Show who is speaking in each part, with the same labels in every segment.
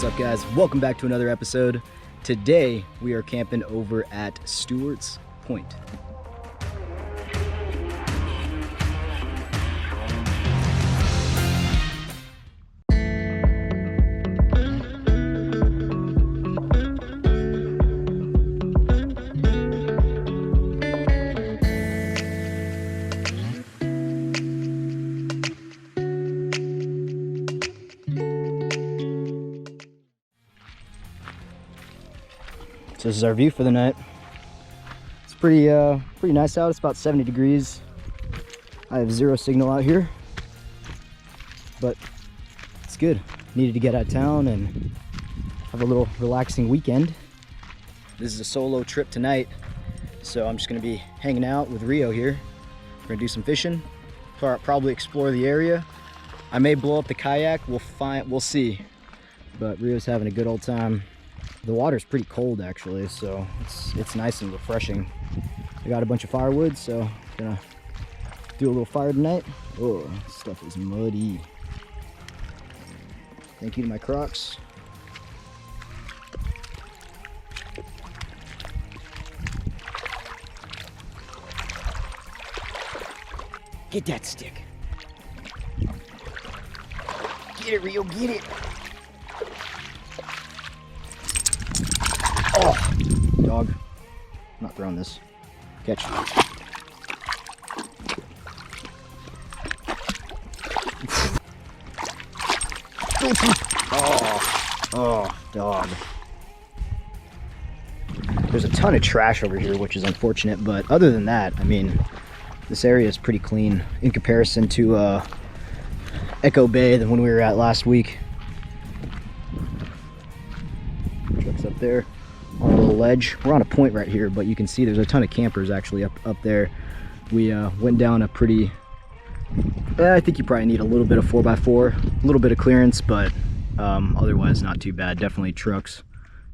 Speaker 1: What's up, guys? Welcome back to another episode. Today we are camping over at Stewarts Point. So this is our view for the night. It's pretty nice out. It's about 70 degrees. I have zero signal out here, but it's good. Needed to get out of town and have a little relaxing weekend. This is a solo trip tonight, so I'm just gonna be hanging out with Rio here. We're gonna do some fishing, probably explore the area. I may blow up the kayak. We'll see. But Rio's having a good old time. The water's pretty cold actually, so it's nice and refreshing. I got a bunch of firewood, so gonna do a little fire tonight. Oh, this stuff is muddy. Thank you to my Crocs. Get that stick. Get it, Rio, get it. Oh, dog. I'm not throwing this. Catch. Oh, dog. There's a ton of trash over here, which is unfortunate, but other than that, I mean, this area is pretty clean in comparison to Echo Bay than when we were at last week. Truck's up there on a little ledge. We're on a point right here, but you can see there's a ton of campers actually up there. We went down a pretty, I think you probably need a little bit of 4x4, a little bit of clearance, but otherwise not too bad. Definitely trucks,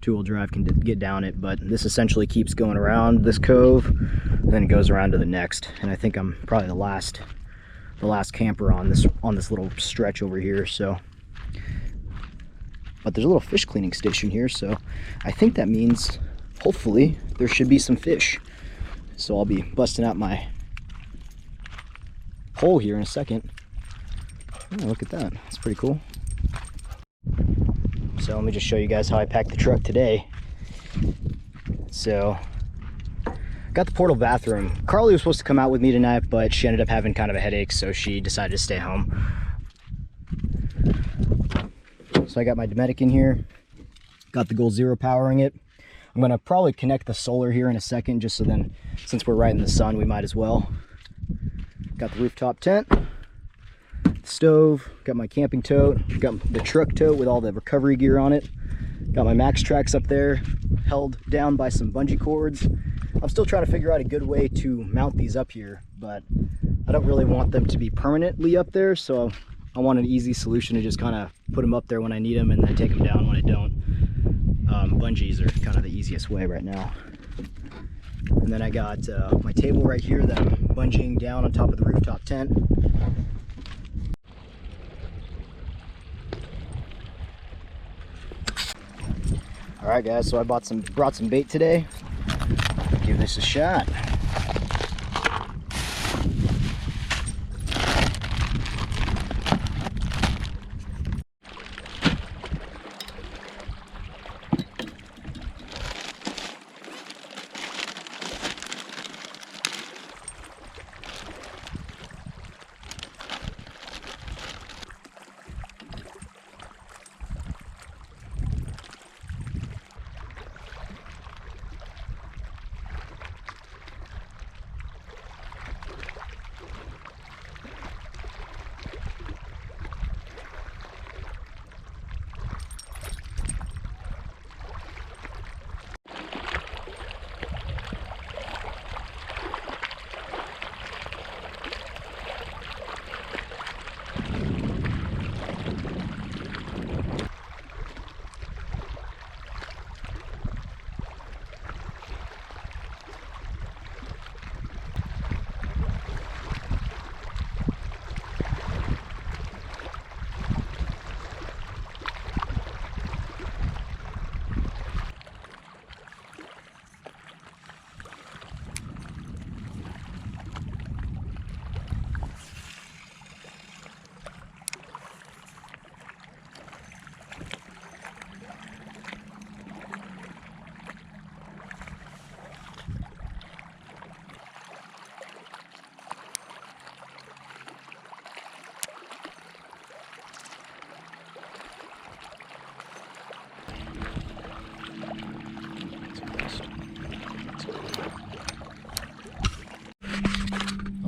Speaker 1: two-wheel drive can get down it, but this essentially keeps going around this cove, then it goes around to the next, and I think I'm probably the last camper on this little stretch over here. So, but there's a little fish cleaning station here, so I think that means hopefully there should be some fish. So I'll be busting out my pole here in a second. Oh, look at that, that's pretty cool. So let me just show you guys how I packed the truck today. So got the portable bathroom. Carly was supposed to come out with me tonight, but she ended up having kind of a headache, so she decided to stay home. So I got my Dometic in here, got the Goal Zero powering it. I'm gonna probably connect the solar here in a second, just so then, since we're right in the sun, we might as well. Got the rooftop tent, the stove, got my camping tote, got the truck tote with all the recovery gear on it. Got my Max Tracks up there, held down by some bungee cords. I'm still trying to figure out a good way to mount these up here, but I don't really want them to be permanently up there, so I want an easy solution to just kind of put them up there when I need them and then take them down when I don't. Bungees are kind of the easiest way right now. And then I got my table right here that I'm bungeeing down on top of the rooftop tent. All right, guys, so I brought some bait today. Give this a shot.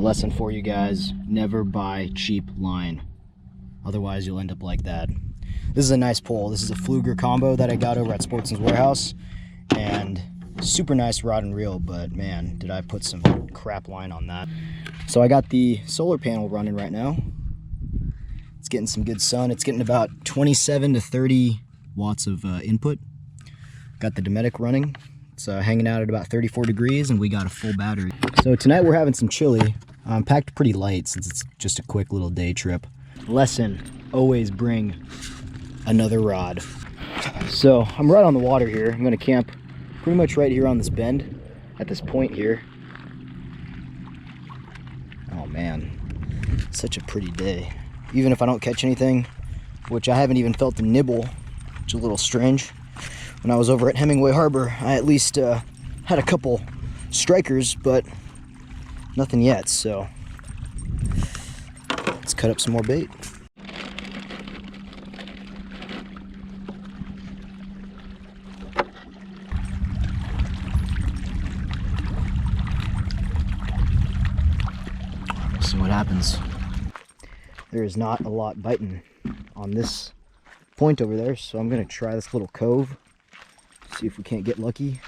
Speaker 1: A lesson for you guys: never buy cheap line. Otherwise you'll end up like that. This is a nice pole. This is a Fluger combo that I got over at Sportsman's Warehouse, and super nice rod and reel, but man, did I put some crap line on that. So I got the solar panel running right now. It's getting some good sun. It's getting about 27 to 30 watts of input. Got the Dometic running. It's hanging out at about 34 degrees, and we got a full battery. So tonight we're having some chili. I'm packed pretty light since it's just a quick little day trip. Lesson: always bring another rod. So I'm right on the water here. I'm gonna camp pretty much right here on this bend at this point here. Oh man, such a pretty day. Even if I don't catch anything, which I haven't even felt the nibble, which is a little strange. When I was over at Hemingway Harbor, I at least had a couple strikers, but nothing yet, so let's cut up some more bait. See what happens. There is not a lot biting on this point over there, so I'm gonna try this little cove, see if we can't get lucky.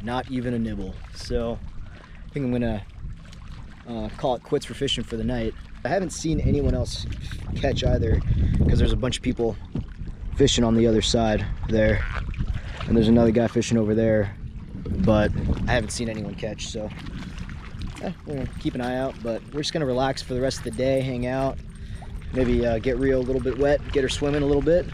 Speaker 1: Not even a nibble. So I think I'm gonna call it quits for fishing for the night. I haven't seen anyone else catch either, because there's a bunch of people fishing on the other side there, and there's another guy fishing over there, but I haven't seen anyone catch. So we're gonna keep an eye out, but we're just gonna relax for the rest of the day, hang out, maybe get Rio a little bit wet, get her swimming a little bit.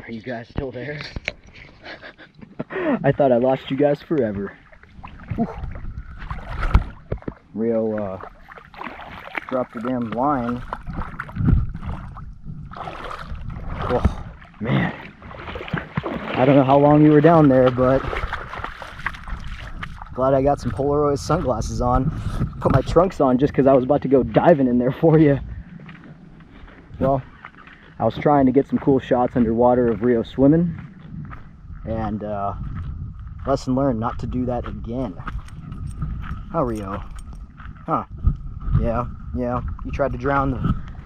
Speaker 1: Are you guys still there? I thought I lost you guys forever. Whew. Rio dropped the damn line. Oh man, I don't know how long you were down there, but glad I got some Polaroid sunglasses on. Put my trunks on just because I was about to go diving in there for you. Well, I was trying to get some cool shots underwater of Rio swimming, and lesson learned, not to do that again. Huh, Rio? Huh? Yeah. You tried to drown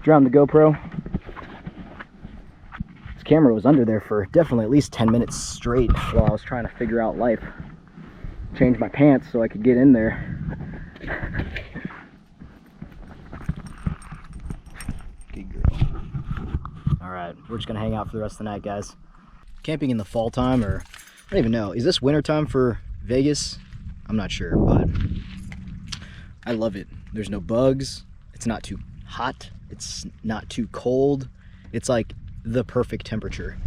Speaker 1: the GoPro. This camera was under there for definitely at least 10 minutes straight while I was trying to figure out life. Change my pants so I could get in there. All right, we're just gonna hang out for the rest of the night, guys. Camping in the fall time, or I don't even know, is this winter time for Vegas? I'm not sure, but I love it. There's no bugs, it's not too hot, it's not too cold. It's like the perfect temperature.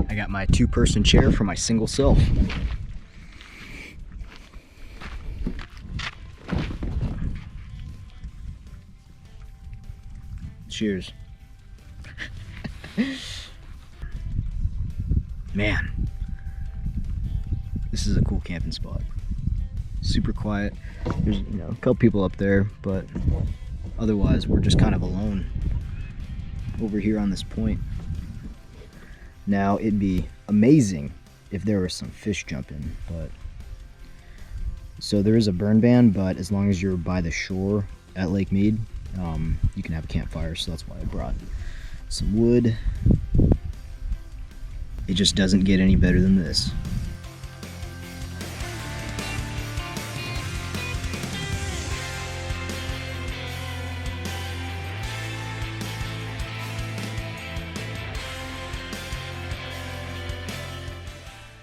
Speaker 1: I got my 2-person chair for my single self. Cheers. Man, this is a cool camping spot. Super quiet. There's, you know, a couple people up there, but otherwise we're just kind of alone over here on this point. Now, it'd be amazing if there was some fish jumping, but so there is a burn ban, but as long as you're by the shore at Lake Mead, you can have a campfire, so that's why I brought some wood. It just doesn't get any better than this.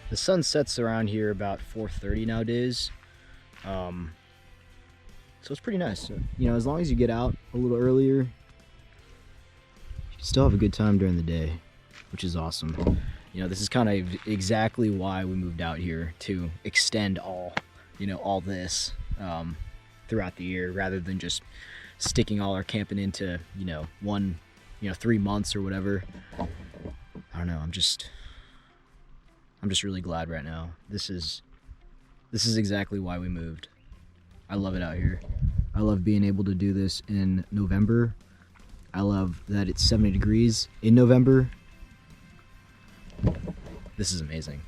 Speaker 1: The sun sets around here about 4:30 nowadays, so it's pretty nice. You know, as long as you get out a little earlier, you can still have a good time during the day, which is awesome. You know, this is kind of exactly why we moved out here, to extend all this throughout the year, rather than just sticking all our camping into, 3 months or whatever. I don't know, I'm just really glad right now. This is exactly why we moved. I love it out here. I love being able to do this in November. I love that it's 70 degrees in November. This is amazing.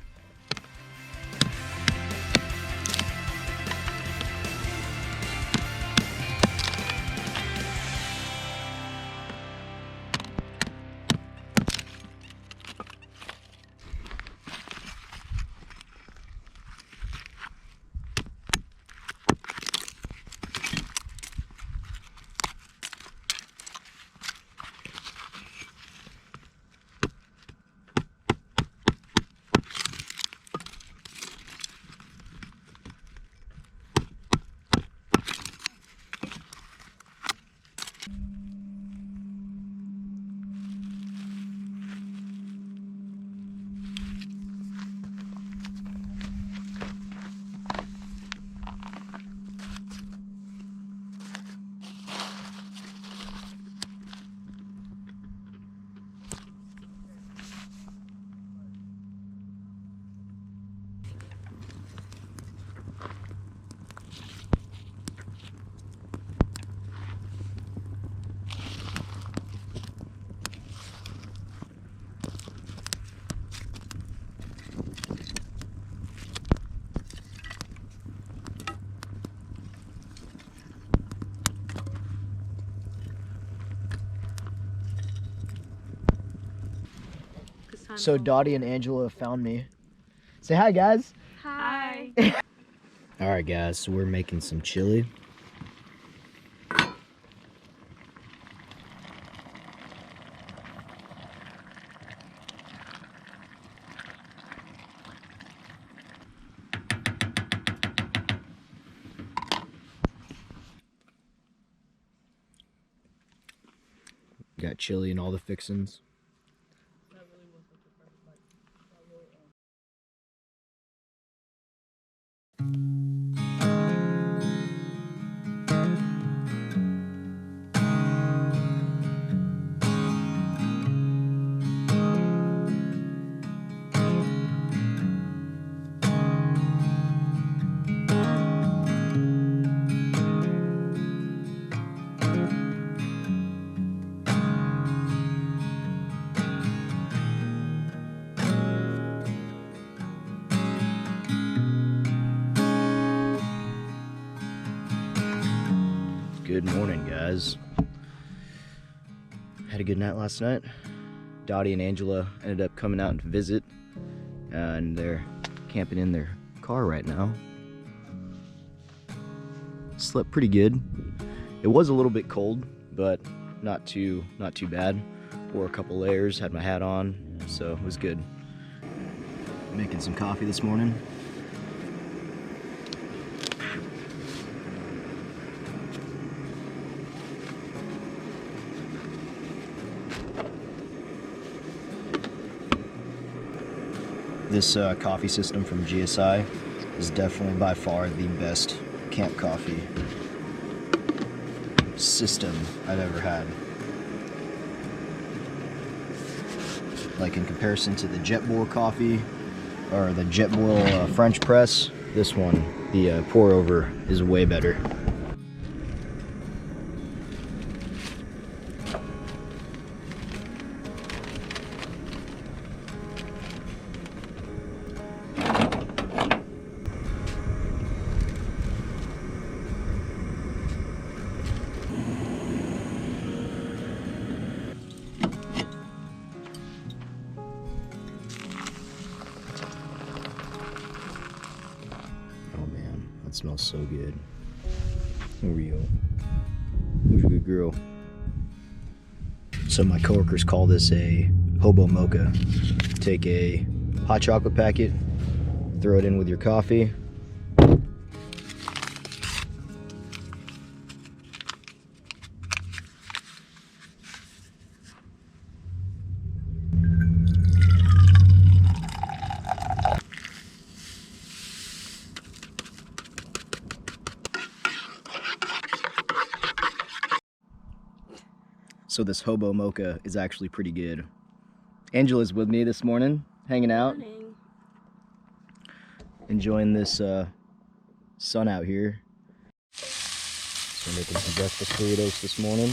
Speaker 1: So Dottie and Angela found me. Say hi, guys.
Speaker 2: Hi.
Speaker 1: All right, guys, so we're making some chili. Got chili and all the fixins. Good morning, guys. Had a good night last night. Dottie and Angela ended up coming out to visit, and they're camping in their car right now. Slept pretty good. It was a little bit cold, but not too bad. Wore a couple layers, had my hat on, so it was good. Making some coffee this morning. This coffee system from GSI is definitely by far the best camp coffee system I've ever had. Like in comparison to the Jetboil coffee or the Jetboil French press, this one, the pour over, is way better. That smells so good. There we go. Who's a good girl? So my coworkers call this a hobo mocha. Take a hot chocolate packet, throw it in with your coffee. So this hobo mocha is actually pretty good. Angela's with me this morning, hanging out.
Speaker 2: Morning.
Speaker 1: Enjoying this sun out here. So making some breakfast burritos this morning.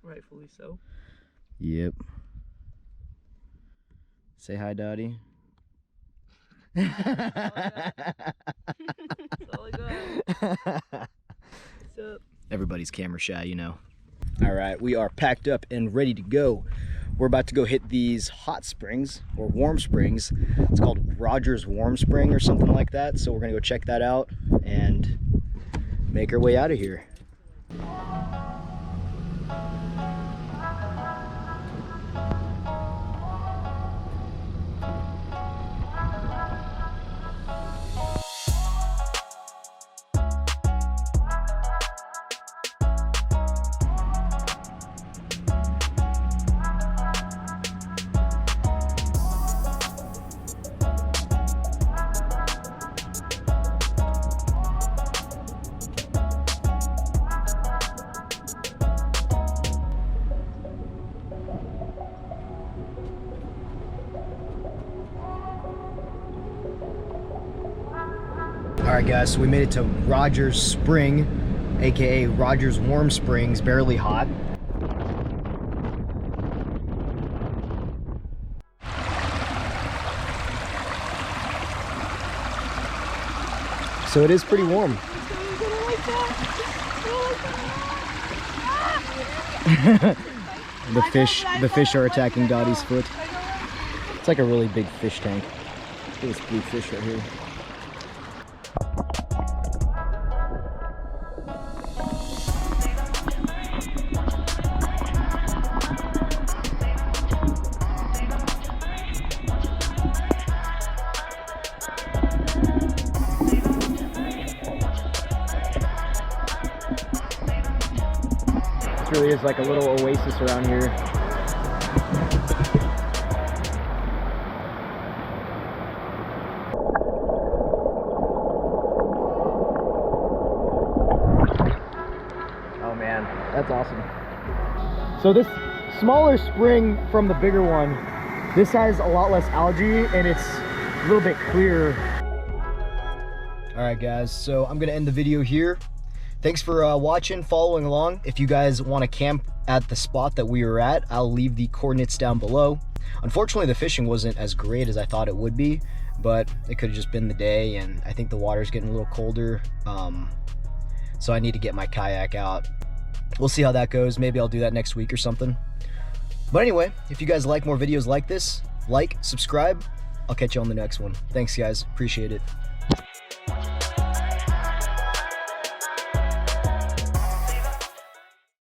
Speaker 2: Rightfully so.
Speaker 1: Yep. Say hi, Dottie.
Speaker 2: That's all I got. What's up?
Speaker 1: Everybody's camera shy, you know. All right, we are packed up and ready to go. We're about to go hit these hot springs, or warm springs. It's called Rogers Warm Spring or something like that. So we're gonna go check that out and make our way out of here. All right, guys, so we made it to Rogers Spring, aka Rogers Warm Springs, barely hot. So it is pretty warm. The fish are attacking Dottie's foot. It's like a really big fish tank. Look at this blue fish right here. This really is like a little oasis around here. Oh man, that's awesome. So this smaller spring from the bigger one, this has a lot less algae and it's a little bit clearer. All right guys, so I'm gonna end the video here. Thanks for watching, following along. If you guys want to camp at the spot that we were at, I'll leave the coordinates down below. Unfortunately, the fishing wasn't as great as I thought it would be, but it could have just been the day, and I think the water's getting a little colder, so I need to get my kayak out. We'll see how that goes. Maybe I'll do that next week or something. But anyway, if you guys like more videos like this, like, subscribe. I'll catch you on the next one. Thanks, guys. Appreciate it.